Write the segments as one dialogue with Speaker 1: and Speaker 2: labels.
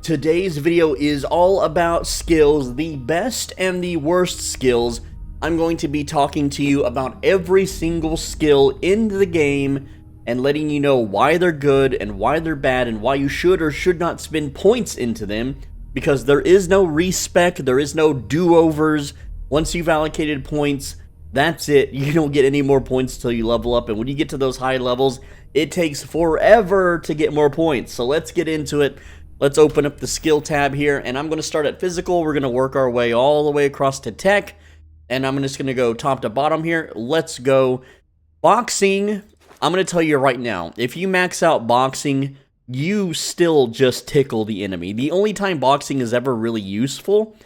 Speaker 1: Today's video is all about skills, the best and the worst skills. I'm going to be talking to you about every single skill in the game and letting you know why they're good and why they're bad and why you should or should not spend points into them, because there is no respec, there is no do-overs. Once you've allocated points, that's it. You don't get any more points until you level up, and when you get to those high levels, it takes forever to get more points. So let's get into it. Let's open up the skill tab here, and I'm going to start at physical. We're going to work our way all the way across to tech, and I'm just going to go top to bottom here. Let's go boxing. I'm going to tell you right now, if you max out boxing, you still just tickle the enemy. The only time boxing is ever really useful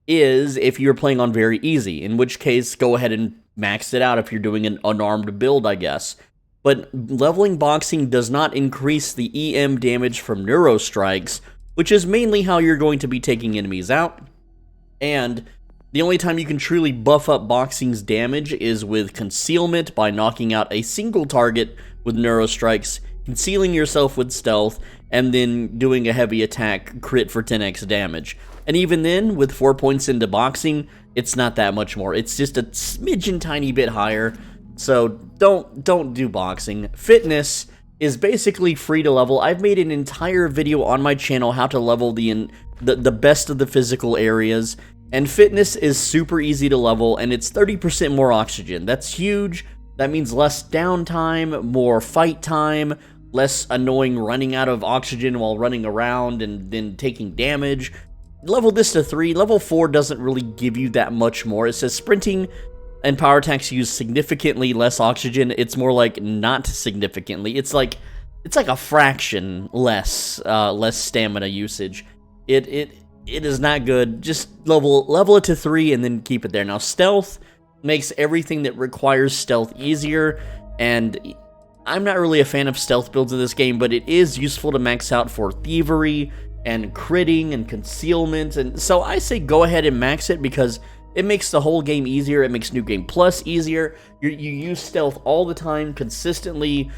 Speaker 1: is if you're playing on very easy, in which case go ahead and max it out if you're doing an unarmed build, I guess. But leveling boxing does not increase the EM damage from neuro strikes, which is mainly how you're going to be taking enemies out. And the only time you can truly buff up boxing's damage is with concealment, by knocking out a single target with neuro strikes, concealing yourself with stealth, and then doing a heavy attack crit for 10x damage. And even then, with 4 points into boxing, it's not that much more. It's just a smidgen tiny bit higher. So don't do boxing. Fitness is basically free to level. I've made an entire video on my channel how to level the best of the physical areas, and fitness is super easy to level, and it's 30% more oxygen. That's huge. That means less downtime, more fight time, less annoying running out of oxygen while running around and then taking damage. Level this to 3. Level 4 doesn't really give you that much more. It says sprinting and power attacks use significantly less oxygen. It's more like not significantly. It's like a fraction less stamina usage. It is not good. Just level it to 3 and then keep it there. Now stealth makes everything that requires stealth easier, and I'm not really a fan of stealth builds in this game, but it is useful to max out for thievery and critting and concealment, and so I say go ahead and max it because it makes the whole game easier. It makes New Game Plus easier. You use stealth all the time, consistently,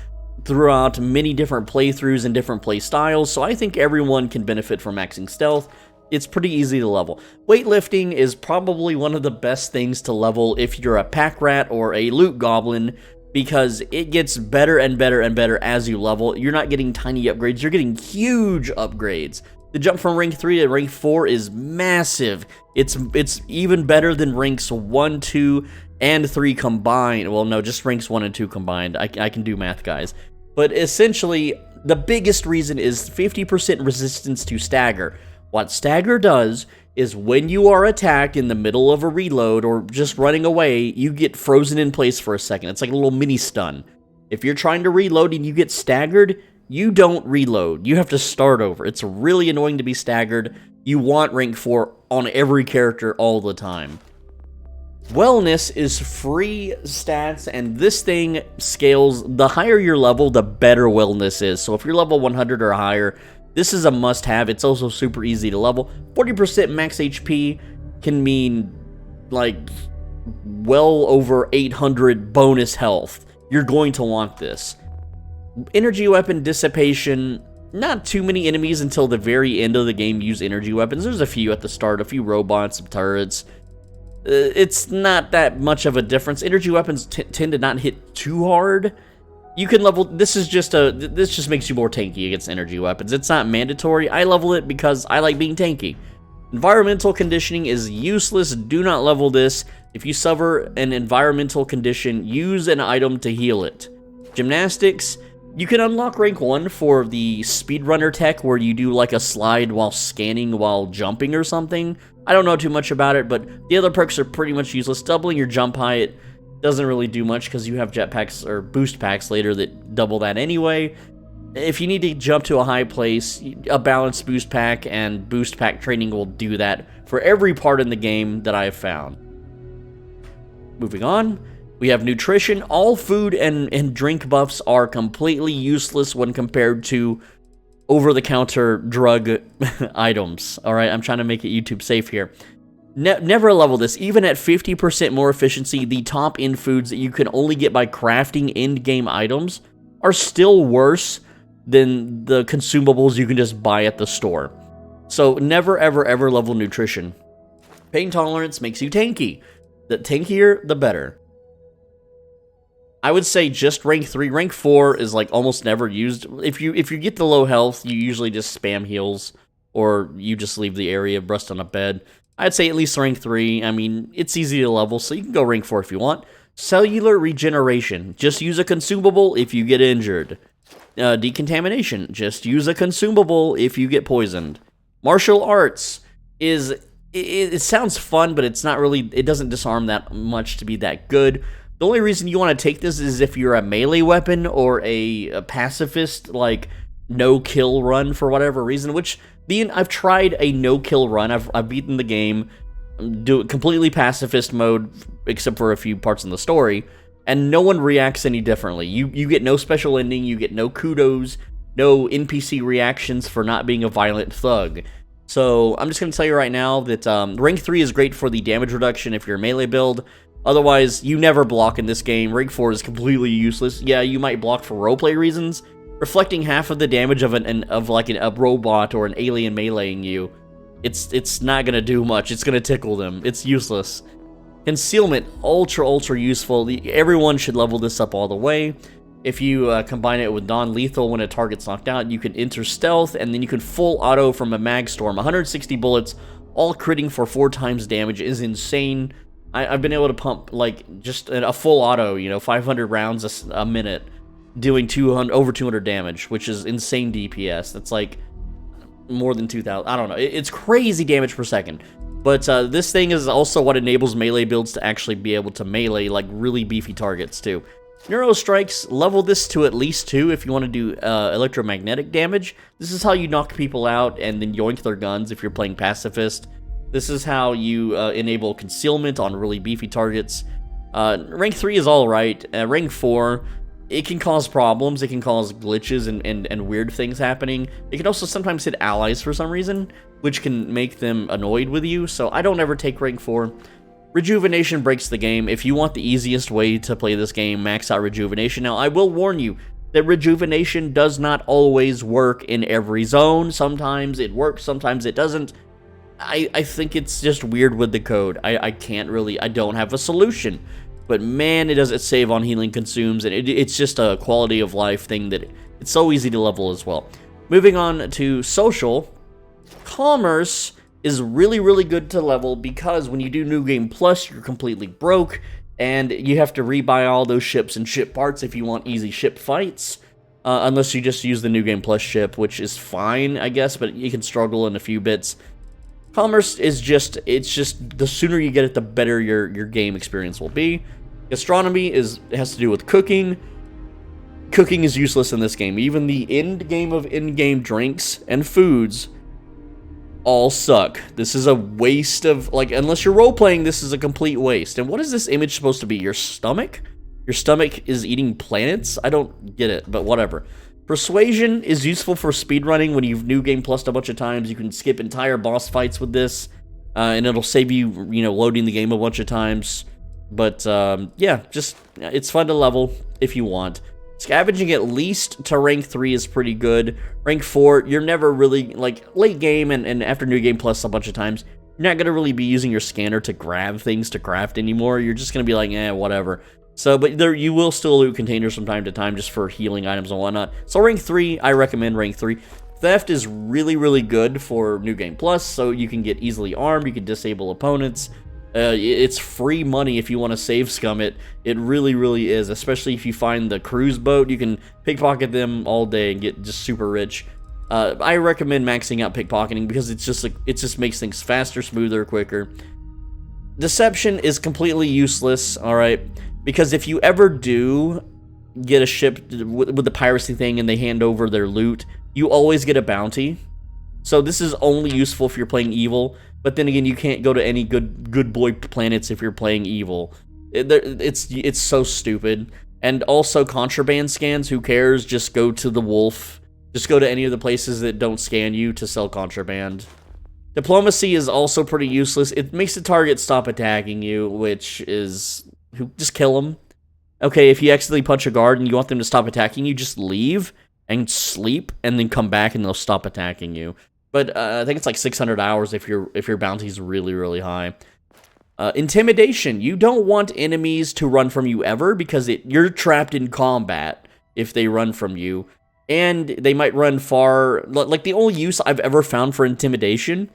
Speaker 1: throughout many different playthroughs and different play styles, so I think everyone can benefit from maxing stealth. It's pretty easy to level. Weightlifting is probably one of the best things to level if you're a pack rat or a loot goblin, because it gets better and better and better as you level. You're not getting tiny upgrades, you're getting huge upgrades. The jump from rank 3 to rank 4 is massive. It's even better than ranks 1, 2, and 3 combined. Well, no, just ranks 1 and 2 combined. I can do math, guys. But essentially, the biggest reason is 50% resistance to stagger. What stagger does is when you are attacked in the middle of a reload or just running away, you get frozen in place for a second. It's like a little mini stun. If you're trying to reload and you get staggered, you don't reload. You have to start over. It's really annoying to be staggered. You want rank 4 on every character all the time. Wellness is free stats, and this thing scales. The higher your level, the better wellness is. So if you're level 100 or higher, this is a must-have. It's also super easy to level. 40% max HP can mean, like, well over 800 bonus health. You're going to want this. Energy weapon dissipation. Not too many enemies until the very end of the game use energy weapons. There's a few at the start, a few robots, some turrets. It's not that much of a difference. Energy weapons tend to not hit too hard. You can level, this just makes you more tanky against energy weapons. It's not mandatory. I level it because I like being tanky. Environmental conditioning is useless. Do not level this. If you suffer an environmental condition, use an item to heal it. Gymnastics, you can unlock rank 1 for the speedrunner tech where you do like a slide while scanning while jumping or something. I don't know too much about it, but the other perks are pretty much useless. Doubling your jump height doesn't really do much because you have jetpacks or boost packs later that double that anyway. If you need to jump to a high place, a balanced boost pack and boost pack training will do that for every part in the game that I have found. Moving on, we have nutrition. All food and drink buffs are completely useless when compared to over-the-counter drug items. Alright, I'm trying to make it YouTube safe here. Never level this. Even at 50% more efficiency, the top-end foods that you can only get by crafting end-game items are still worse than the consumables you can just buy at the store. So never, ever, ever level nutrition. Pain tolerance makes you tanky. The tankier, the better. I would say just rank 3. Rank 4 is like almost never used. If you get the low health, you usually just spam heals, or you just leave the area, rest on a bed. I'd say at least rank 3. I mean, it's easy to level, so you can go rank 4 if you want. Cellular regeneration. Just use a consumable if you get injured. Decontamination. Just use a consumable if you get poisoned. Martial arts is... It sounds fun, but it's not really... It doesn't disarm that much to be that good. The only reason you want to take this is if you're a melee weapon or a pacifist, like, no-kill run for whatever reason, which, I've tried a no-kill run. I've beaten the game, do it completely pacifist mode, except for a few parts in the story, and no one reacts any differently. You get no special ending, you get no kudos, no NPC reactions for not being a violent thug. So, I'm just going to tell you right now that rank 3 is great for the damage reduction if you're a melee build. Otherwise, you never block in this game. Rank 4 is completely useless. Yeah, you might block for roleplay reasons. Reflecting half of the damage of a robot or an alien meleeing you, it's not gonna do much. It's gonna tickle them. It's useless. Concealment, ultra useful. Everyone should level this up all the way. If you combine it with non-lethal when a target's knocked out, you can enter stealth, and then you can full auto from a mag storm. 160 bullets, all critting for 4 times damage is insane. I've been able to pump, like, just a full auto, 500 rounds a minute, doing over 200 damage, which is insane DPS. That's, like, more than 2,000. I don't know. It's crazy damage per second. But this thing is also what enables melee builds to actually be able to melee, like, really beefy targets, too. Neuro Strikes, level this to at least 2 if you want to do electromagnetic damage. This is how you knock people out and then yoink their guns if you're playing pacifist. This is how you enable concealment on really beefy targets. Rank 3 is alright. Rank 4, it can cause problems. It can cause glitches and weird things happening. It can also sometimes hit allies for some reason, which can make them annoyed with you, so I don't ever take rank 4. Rejuvenation breaks the game. If you want the easiest way to play this game, max out Rejuvenation. Now, I will warn you that Rejuvenation does not always work in every zone. Sometimes it works, sometimes it doesn't. I think it's just weird with the code. I don't have a solution. But man, it doesn't save on healing consumes, and it's just a quality of life thing that it's so easy to level as well. Moving on to social, commerce is really good to level because when you do New Game Plus, you're completely broke, and you have to rebuy all those ships and ship parts if you want easy ship fights. Unless you just use the New Game Plus ship, which is fine, I guess, but you can struggle in a few bits. Commerce is just the sooner you get it, the better your game experience will be. Gastronomy has to do with cooking. Cooking is useless in this game. Even the in-game drinks and foods all suck. This is a waste of, like, unless you're role-playing, this is a complete waste. And what is this image supposed to be? Your stomach? Your stomach is eating planets? I don't get it, but whatever. Persuasion is useful for speedrunning when you've New Game Plussed a bunch of times. You can skip entire boss fights with this, and it'll save you, loading the game a bunch of times. But, yeah, it's fun to level if you want. Scavenging at least to rank 3 is pretty good. Rank 4, you're never really, like, late game and after New Game Plus a bunch of times, you're not going to really be using your scanner to grab things to craft anymore. You're just going to be like, whatever. So, but you will still loot containers from time to time just for healing items and whatnot. So rank 3, I recommend rank 3. Theft is really good for New Game Plus, so you can get easily armed, you can disable opponents. It's free money if you want to save scum it. It really is, especially if you find the cruise boat. You can pickpocket them all day and get just super rich. I recommend maxing out pickpocketing because it just makes things faster, smoother, quicker. Deception is completely useless, alright? Because if you ever do get a ship with the piracy thing and they hand over their loot, you always get a bounty. So this is only useful if you're playing evil, but then again, you can't go to any good boy planets if you're playing evil. It's so stupid. And also contraband scans, who cares? Just go to the Wolf. Just go to any of the places that don't scan you to sell contraband. Diplomacy is also pretty useless. It makes the target stop attacking you, which is... just kill them. Okay, if you accidentally punch a guard and you want them to stop attacking you, just leave and sleep and then come back and they'll stop attacking you. but I think it's like 600 hours if your bounty's really, really high. Intimidation. You don't want enemies to run from you ever because you're trapped in combat if they run from you. And they might run far. Like, the only use I've ever found for intimidation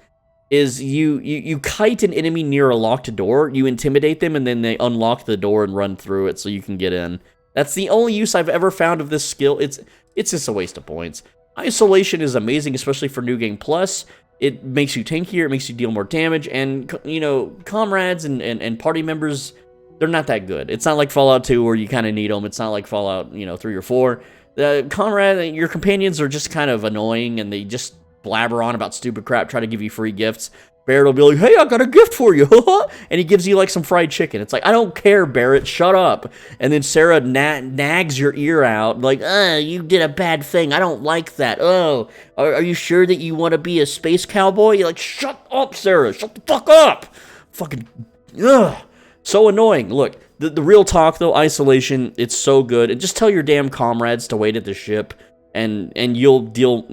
Speaker 1: is you kite an enemy near a locked door, you intimidate them, and then they unlock the door and run through it so you can get in. That's the only use I've ever found of this skill. It's just a waste of points. Isolation is amazing, especially for New Game Plus. It makes you tankier, it makes you deal more damage, and, you know, comrades and party members, they're not that good. It's not like Fallout 2 where you kind of need them. It's not like Fallout, 3 or 4. Your companions are just kind of annoying, and they just blabber on about stupid crap, try to give you free gifts. Barrett will be like, hey, I got a gift for you, and he gives you, like, some fried chicken. It's like, I don't care, Barrett, shut up. And then Sarah nags your ear out, like, you did a bad thing, I don't like that. Oh, are you sure that you want to be a space cowboy? You're like, shut up, Sarah, shut the fuck up. Fucking, ugh. So annoying. Look, the real talk, though, isolation, it's so good. And just tell your damn comrades to wait at the ship, and you'll deal,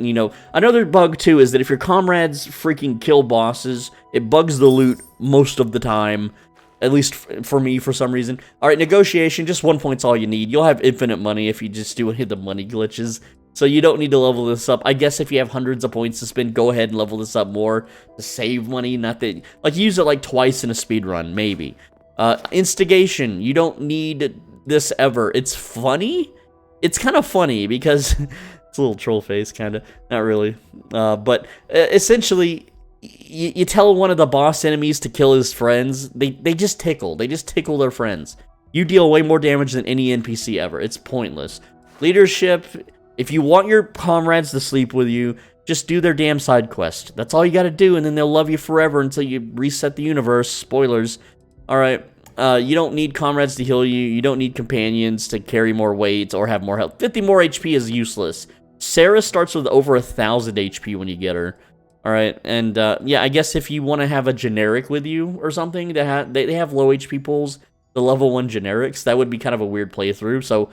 Speaker 1: Another bug, too, is that if your comrades freaking kill bosses, it bugs the loot most of the time. At least for me, for some reason. Alright, negotiation, just 1 point's all you need. You'll have infinite money if you just do any of the money glitches. So you don't need to level this up. I guess if you have hundreds of points to spend, go ahead and level this up more to save money. Not that, like, use it like twice in a speed run, maybe. Instigation, you don't need this ever. It's funny. It's kind of funny because it's a little troll face, kind of. Not really. But essentially, you tell one of the boss enemies to kill his friends. They just tickle. They just tickle their friends. You deal way more damage than any NPC ever. It's pointless. Leadership, if you want your comrades to sleep with you, just do their damn side quest. That's all you gotta do, and then they'll love you forever until you reset the universe. Spoilers. Alright. You don't need comrades to heal you. You don't need companions to carry more weight or have more health. 50 more HP is useless. Sarah starts with over 1,000 HP when you get her. Alright, and yeah, I guess if you want to have a generic with you or something, they have low HP pools, the level 1 generics, that would be kind of a weird playthrough, so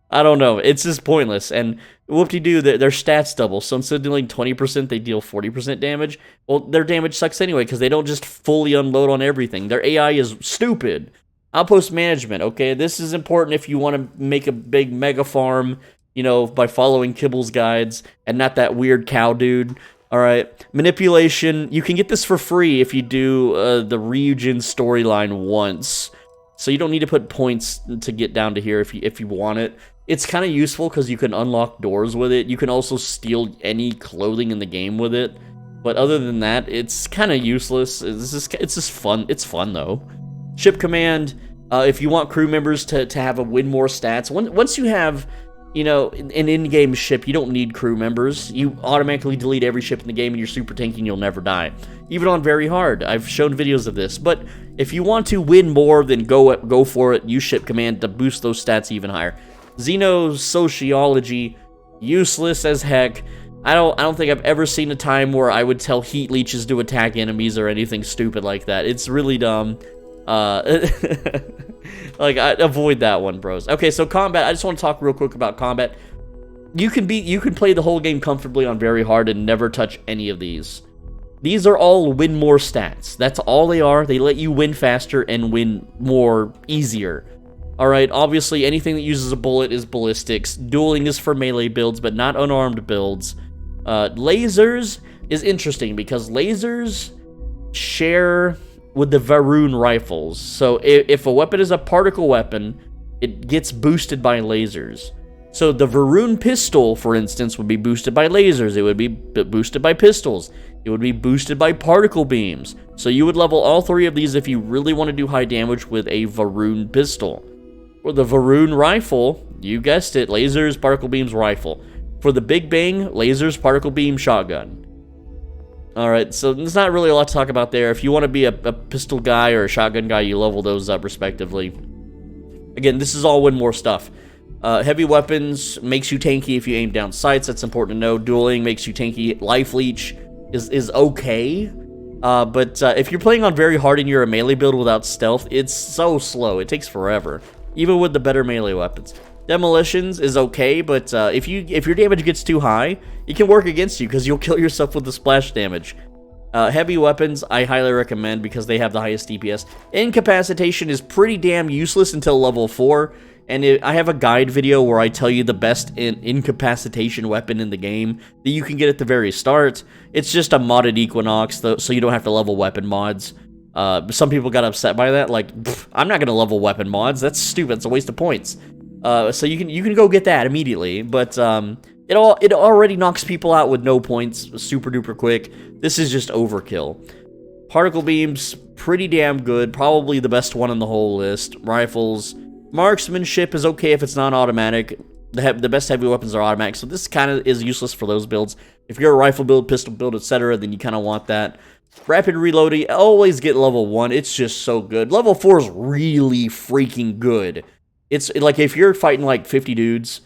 Speaker 1: I don't know. It's just pointless, and whoop-de-doo, their stats double, so instead of dealing 20%, they deal 40% damage. Well, their damage sucks anyway, because they don't just fully unload on everything. Their AI is stupid. Outpost management, okay? This is important if you want to make a big mega farm, by following Kibble's guides, and not that weird cow dude. Alright, manipulation, you can get this for free if you do the Ryujin storyline once. So you don't need to put points to get down to here if you want it. It's kind of useful because you can unlock doors with it. You can also steal any clothing in the game with it. But other than that, it's kind of useless. It's just fun. It's fun, though. Ship command, if you want crew members to have win more stats. Once you have, an in-game ship, you don't need crew members. You automatically delete every ship in the game and you're super tanky and you'll never die. Even on very hard. I've shown videos of this. But if you want to win more, then go for it. Use ship command to boost those stats even higher. Xenosociology, useless as heck. I don't think I've ever seen a time where I would tell heat leeches to attack enemies or anything stupid like that. It's really dumb. Like, avoid that one, bros. Okay, so combat. I just want to talk real quick about combat. You can play the whole game comfortably on very hard and never touch any of these. These are all win more stats. That's all they are. They let you win faster and win more easier. Alright, obviously anything that uses a bullet is ballistics. Dueling is for melee builds, but not unarmed builds. Lasers is interesting because lasers share with the Varun rifles. So if a weapon is a particle weapon, it gets boosted by lasers. So the Varun pistol, for instance, would be boosted by lasers. It would be boosted by pistols. It would be boosted by particle beams. So you would level all three of these if you really want to do high damage with a Varun pistol. For the Varun rifle, you guessed it, lasers, particle beams, rifle. For the Big Bang, lasers, particle beam, shotgun. Alright, so there's not really a lot to talk about there. If you want to be a pistol guy or a shotgun guy, you level those up respectively. Again, this is all win more stuff. Heavy weapons makes you tanky if you aim down sights. That's important to know. Dueling makes you tanky. Life leech is okay. But if you're playing on very hard and you're a melee build without stealth, it's so slow. It takes forever. Even with the better melee weapons. Demolitions is okay, but if your damage gets too high, it can work against you because you'll kill yourself with the splash damage. Heavy weapons, I highly recommend because they have the highest DPS. Incapacitation is pretty damn useless until level 4, and I have a guide video where I tell you the best incapacitation weapon in the game that you can get at the very start. It's just a modded Equinox, so you don't have to level weapon mods. Some people got upset by that, like, I'm not going to level weapon mods, that's stupid, it's a waste of points. So you can go get that immediately, but it already knocks people out with no points super duper quick. This is just overkill. Particle beams, pretty damn good, probably the best one on the whole list. Rifles, marksmanship is okay if it's not automatic. The best heavy weapons are automatic, so this kind of is useless for those builds. If you're a rifle build, pistol build, etc., then you kind of want that. Rapid reloading, always get level 1. It's just so good. Level 4 is really freaking good. It's like if you're fighting like 50 dudes,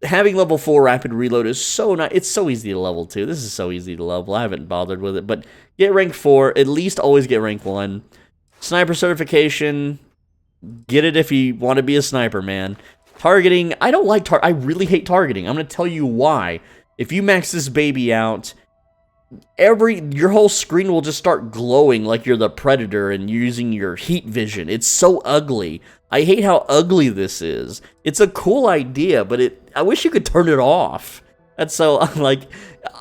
Speaker 1: having level 4 rapid reload is so nice. It's so easy to level 2. This is so easy to level. I haven't bothered with it, but get rank 4. At least always get rank 1. Sniper certification, get it if you want to be a sniper, man. Targeting, I don't like I really hate targeting. I'm going to tell you why. If you max this baby out, your whole screen will just start glowing like you're the Predator and using your heat vision. It's so ugly. I hate how ugly this is. It's a cool idea, but I wish you could turn it off. That's so, like,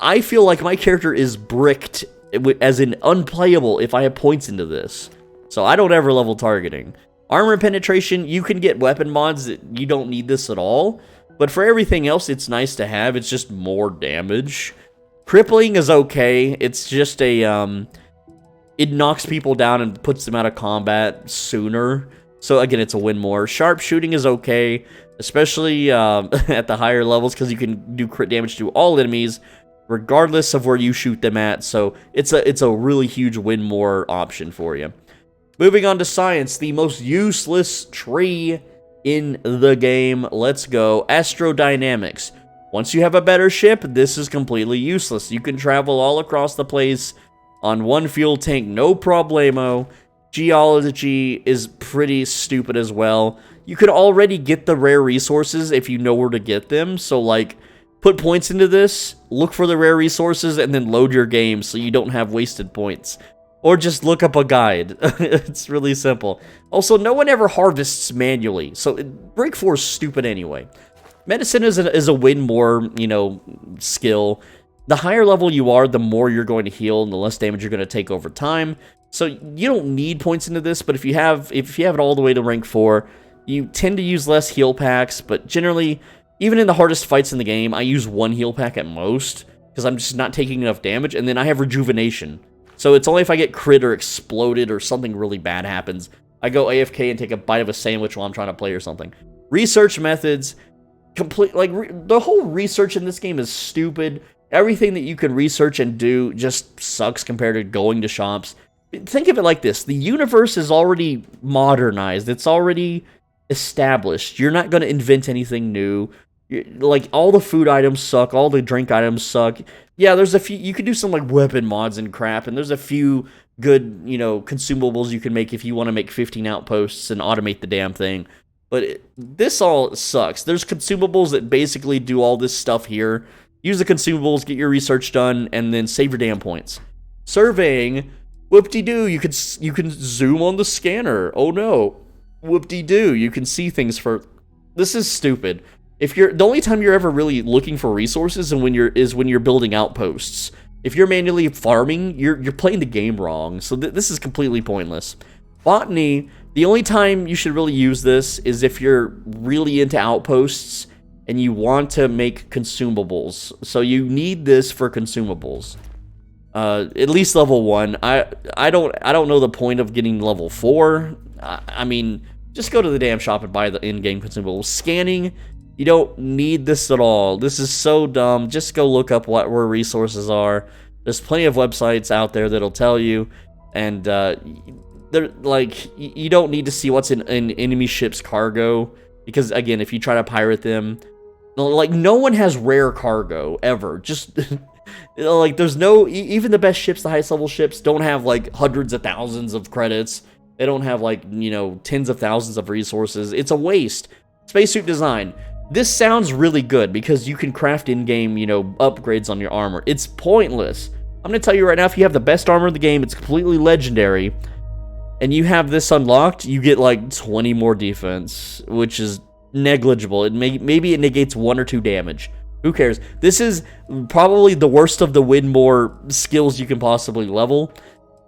Speaker 1: I feel like my character is bricked, as in unplayable if I have points into this. So I don't ever level targeting. Armor penetration, you can get weapon mods that you don't need this at all. But for everything else, it's nice to have. It's just more damage. Crippling is okay. It's just it knocks people down and puts them out of combat sooner. So again, it's a win more. Sharpshooting is okay, especially at the higher levels because you can do crit damage to all enemies, regardless of where you shoot them at. So it's a really huge win more option for you. Moving on to science, the most useless tree in the game. Let's go. Astrodynamics. Once you have a better ship, this is completely useless. You can travel all across the place on one fuel tank, no problemo. Geology is pretty stupid as well. You could already get the rare resources if you know where to get them. So, like, put points into this, look for the rare resources, and then load your game so you don't have wasted points. Or just look up a guide. It's really simple. Also, no one ever harvests manually, so Break 4 is stupid anyway. Medicine is a win more, skill. The higher level you are, the more you're going to heal and the less damage you're going to take over time. So you don't need points into this, but if you have it all the way to rank 4, you tend to use less heal packs, but generally, even in the hardest fights in the game, I use 1 heal pack at most, because I'm just not taking enough damage, and then I have rejuvenation. So it's only if I get crit or exploded or something really bad happens, I go AFK and take a bite of a sandwich while I'm trying to play or something. Research methods, the whole research in this game is stupid. Everything that you can research and do just sucks compared to going to shops. Think of it like this. The universe is already modernized. It's already established. You're not going to invent anything new. Like, all the food items suck. All the drink items suck. Yeah, there's a few... You could do some, like, weapon mods and crap, and there's a few good, consumables you can make if you want to make 15 outposts and automate the damn thing. But this all sucks. There's consumables that basically do all this stuff here. Use the consumables, get your research done, and then save your damn points. Surveying... Whoop-de-doo, you can zoom on the scanner. Oh no. Whoop-de-doo, you can see things for... This is stupid. The only time you're ever really looking for resources is when you're building outposts. If you're manually farming, you're playing the game wrong. So this is completely pointless. Botany, the only time you should really use this is if you're really into outposts and you want to make consumables. So you need this for consumables. At least level 1. I don't know the point of getting level 4. I mean, just go to the damn shop and buy the in-game consumables. Scanning, you don't need this at all. This is so dumb. Just go look up where resources are. There's plenty of websites out there that'll tell you, and they're like, you don't need to see what's in enemy ships' cargo, because again, if you try to pirate them, like, no one has rare cargo ever. Just like, there's no, even the best ships, the highest level ships, don't have like hundreds of thousands of credits. They don't have like, tens of thousands of resources. It's a waste. Spacesuit design. This sounds really good because you can craft in-game, upgrades on your armor. It's pointless. I'm going to tell you right now, if you have the best armor in the game, it's completely legendary, and you have this unlocked, you get like 20 more defense, which is negligible. Maybe it negates 1 or 2 damage. Who cares? This is probably the worst of the win more skills you can possibly level.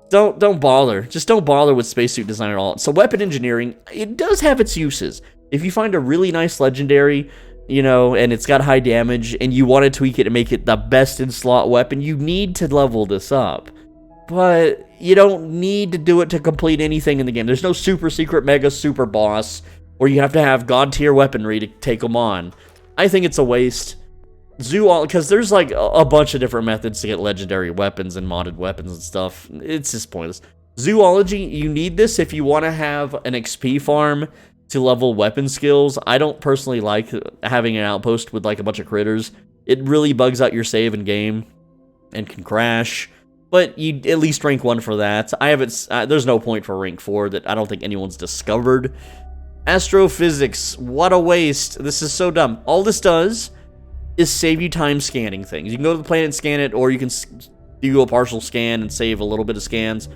Speaker 1: Don't bother. Just don't bother with spacesuit design at all. So weapon engineering, it does have its uses. If you find a really nice legendary, and it's got high damage, and you want to tweak it to make it the best in slot weapon, you need to level this up. But you don't need to do it to complete anything in the game. There's no super secret mega super boss where you have to have god tier weaponry to take them on. I think it's a waste. Because there's like a bunch of different methods to get legendary weapons and modded weapons and stuff. It's just pointless. Zoology, you need this if you want to have an XP farm to level weapon skills. I don't personally like having an outpost with like a bunch of critters. It really bugs out your save in game and can crash. But you at least rank 1 for that. There's no point for rank 4 that I don't think anyone's discovered. Astrophysics, what a waste. This is so dumb. All this does is save you time scanning things. You can go to the planet and scan it, or you can do a partial scan and save a little bit of scans.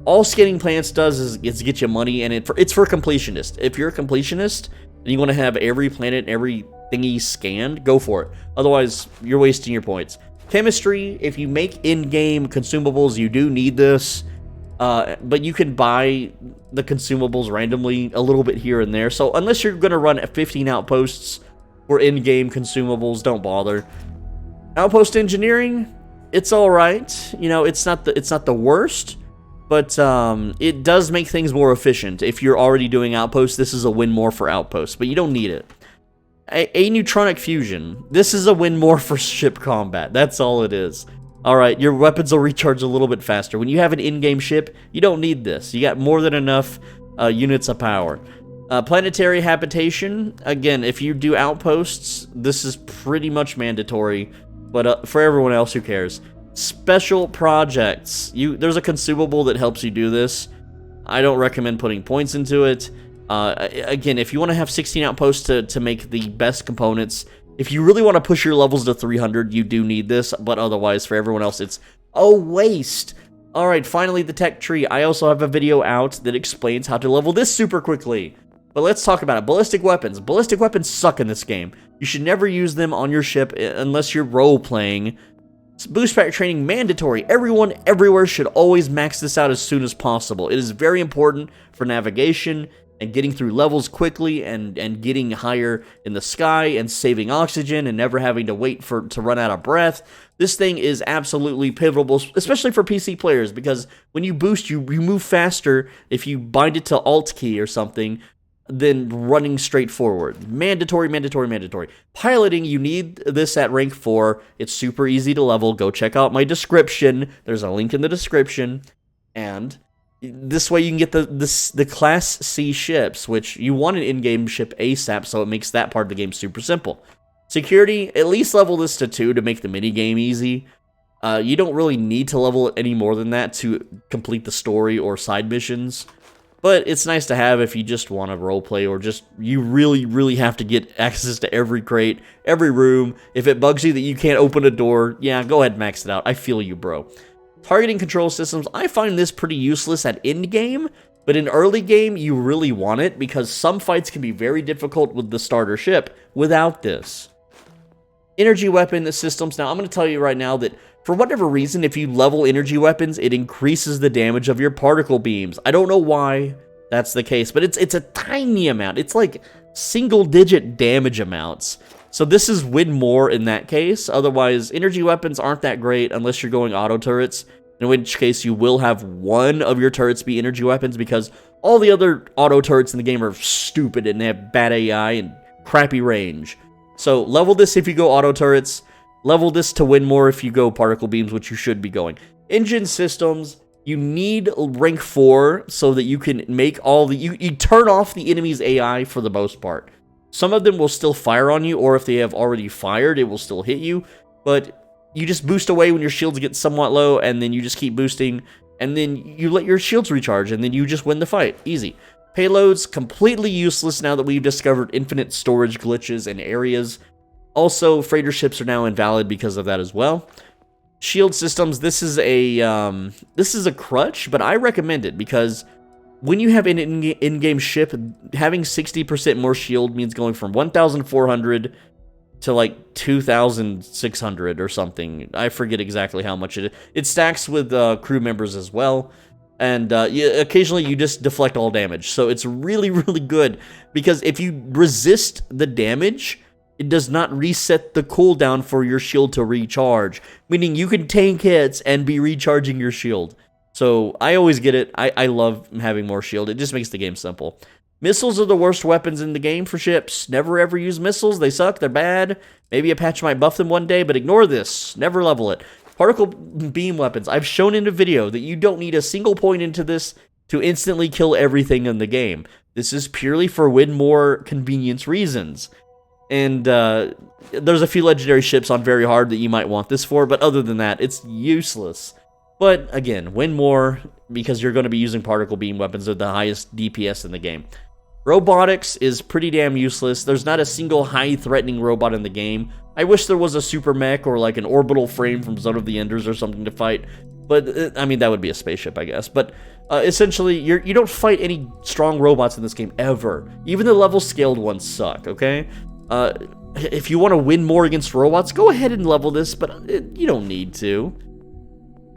Speaker 1: All scanning planets does is get you money, and it's for completionists. If you're a completionist and you want to have every planet and every thingy scanned, go for it. Otherwise, you're wasting your points. Chemistry, if you make in-game consumables, you do need this. But you can buy the consumables randomly a little bit here and there. So unless you're going to run 15 outposts or in-game consumables, don't bother. Outpost engineering, it's all right. It's not the worst, but it does make things more efficient. If you're already doing outposts, this is a win more for outposts, but you don't need it. A neutronic fusion. This is a win more for ship combat. That's all it is. All right, your weapons will recharge a little bit faster. When you have an in-game ship, you don't need this. You got more than enough units of power. Planetary habitation, again, if you do outposts, this is pretty much mandatory, but for everyone else, who cares? Special projects, there's a consumable that helps you do this. I don't recommend putting points into it. Again, if you want to have 16 outposts to make the best components, if you really want to push your levels to 300, you do need this, but otherwise, for everyone else, it's a waste. Alright, finally, the tech tree. I also have a video out that explains how to level this super quickly. But let's talk about it. Ballistic weapons. Ballistic weapons suck in this game. You should never use them on your ship unless you're role-playing. Boost pack training mandatory. Everyone, everywhere should always max this out as soon as possible. It is very important for navigation and getting through levels quickly and getting higher in the sky and saving oxygen and never having to wait to run out of breath. This thing is absolutely pivotal, especially for PC players, because when you boost, you move faster if you bind it to Alt key or something than running straight forward. Mandatory, mandatory, mandatory. Piloting, you need this at rank 4. It's super easy to level. Go check out my description. There's a link in the description. And this way you can get the Class C ships, which you want an in-game ship ASAP, so it makes that part of the game super simple. Security, at least level this to 2 to make the minigame easy. You don't really need to level it any more than that to complete the story or side missions. But it's nice to have if you just want to roleplay, or just you really, really have to get access to every crate, every room. If it bugs you that you can't open a door, yeah, go ahead and max it out. I feel you, bro. Targeting control systems, I find this pretty useless at end-game, but in early game, you really want it, because some fights can be very difficult with the starter ship without this. Energy weapon systems, now I'm going to tell you right now that for whatever reason, if you level energy weapons, it increases the damage of your particle beams. I don't know why that's the case, but it's a tiny amount. It's like single-digit damage amounts. So this is win more in that case. Otherwise, energy weapons aren't that great unless you're going auto turrets, in which case you will have one of your turrets be energy weapons, because all the other auto turrets in the game are stupid and they have bad AI and crappy range. So level this if you go auto turrets. Level this to win more if you go particle beams, which you should be going. Engine systems, you need rank 4 so that you can make all the... You turn off the enemy's AI for the most part. Some of them will still fire on you, or if they have already fired, it will still hit you. But you just boost away when your shields get somewhat low, and then you just keep boosting, and then you let your shields recharge, and then you just win the fight. Easy. Payloads, completely useless now that we've discovered infinite storage glitches in areas. Also, freighter ships are now invalid because of that as well. Shield systems, this is a crutch, but I recommend it because when you have an in-game ship, having 60% more shield means going from 1,400 to like 2,600 or something. I forget exactly how much it is. It stacks with crew members as well. And occasionally you just deflect all damage. So it's really, really good because if you resist the damage, it does not reset the cooldown for your shield to recharge. Meaning you can tank hits and be recharging your shield. So I always get it. I love having more shield. It just makes the game simple. Missiles are the worst weapons in the game for ships. Never ever use missiles. They suck. They're bad. Maybe a patch might buff them one day, but ignore this. Never level it. Particle beam weapons. I've shown in a video that you don't need a single point into this to instantly kill everything in the game. This is purely for win more convenience reasons. And there's a few legendary ships on very hard that you might want this for, but other than that, it's useless. But again, win more because you're going to be using particle beam weapons with the highest DPS in the game. Robotics is pretty damn useless. There's not a single high-threatening robot in the game. I wish there was a super mech or like an orbital frame from Zone of the Enders or something to fight. But, I mean, that would be a spaceship, I guess. But essentially, you don't fight any strong robots in this game ever. Even the level-scaled ones suck, okay? If you want to win more against robots, go ahead and level this, but you don't need to.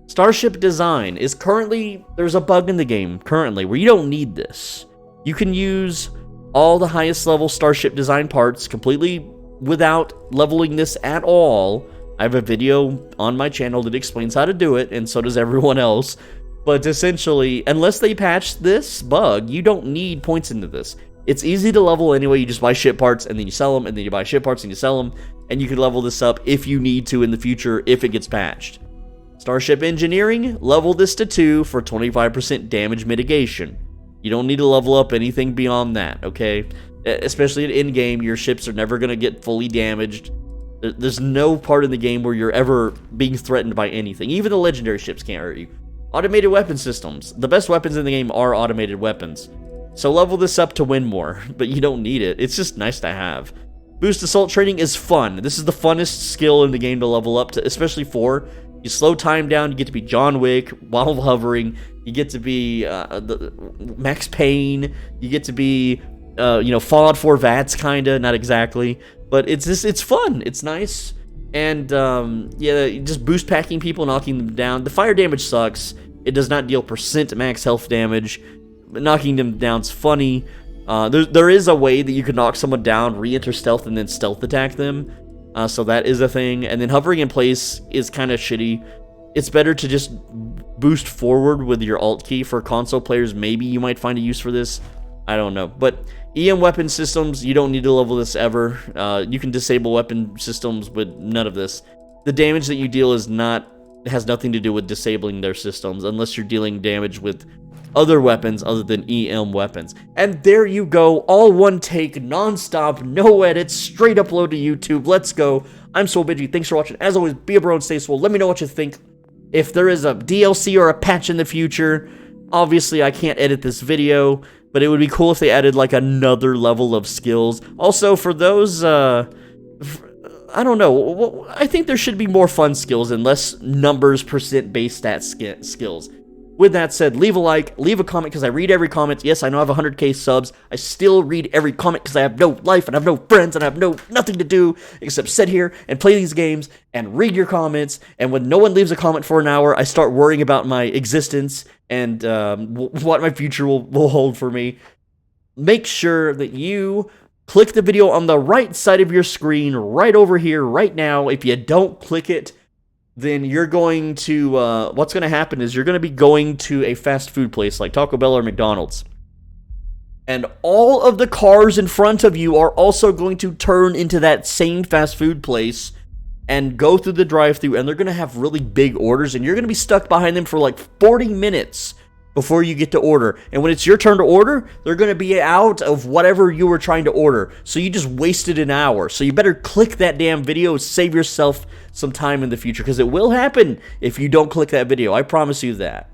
Speaker 1: Starship design is currently... There's a bug in the game currently where you don't need this. You can use all the highest level starship design parts completely without leveling this at all. I have a video on my channel that explains how to do it, and so does everyone else. But essentially, unless they patch this bug, you don't need points into this. It's easy to level anyway. You just buy ship parts, and then you sell them, and then you buy ship parts, and you sell them, and you can level this up if you need to in the future if it gets patched. Starship engineering, level this to 2 for 25% damage mitigation. You don't need to level up anything beyond that, okay? Especially at in-game, your ships are never going to get fully damaged. There's no part in the game where you're ever being threatened by anything. Even the legendary ships can't hurt you. Automated weapon systems. The best weapons in the game are automated weapons. So level this up to win more, but you don't need it. It's just nice to have. Boost assault training is fun. This is the funnest skill in the game to level up to, especially 4. You slow time down, you get to be John Wick while hovering, you get to be Max Payne, you get to be, Fallout 4 VATS, kinda, not exactly, but it's fun, it's nice, and, just boost packing people, knocking them down. The fire damage sucks, it does not deal percent max health damage, but knocking them down's funny. There is a way that you can knock someone down, re-enter stealth, and then stealth attack them. So that is a thing. And then hovering in place is kind of shitty. It's better to just boost forward with your alt key. For console players, maybe you might find a use for this. I don't know. But EM weapon systems, you don't need to level this ever. You can disable weapon systems with none of this. The damage that you deal has nothing to do with disabling their systems unless you're dealing damage with other weapons other than EM weapons. And there you go, all one take, non-stop, no edits, straight upload to YouTube. Let's go. I'm SwolBenji. Thanks for watching. As always, be a bro and stay swole. Let me know what you think. If there is a DLC or a patch in the future, obviously I can't edit this video, but it would be cool if they added like another level of skills. Also, for those, I don't know, I think there should be more fun skills and less numbers percent base stat skills. With that said, leave a like, leave a comment, because I read every comment. Yes, I know I have 100k subs. I still read every comment because I have no life, and I have no friends, and I have nothing to do except sit here and play these games and read your comments. And when no one leaves a comment for an hour, I start worrying about my existence and what my future will hold for me. Make sure that you click the video on the right side of your screen, right over here, right now. If you don't click it, then you're going to, what's going to happen is you're going to be going to a fast food place like Taco Bell or McDonald's. And all of the cars in front of you are also going to turn into that same fast food place and go through the drive-thru, and they're going to have really big orders, and you're going to be stuck behind them for like 40 minutes before you get to order. And when it's your turn to order, they're going to be out of whatever you were trying to order. So you just wasted an hour. So you better click that damn video, save yourself some time in the future, because it will happen if you don't click that video. I promise you that.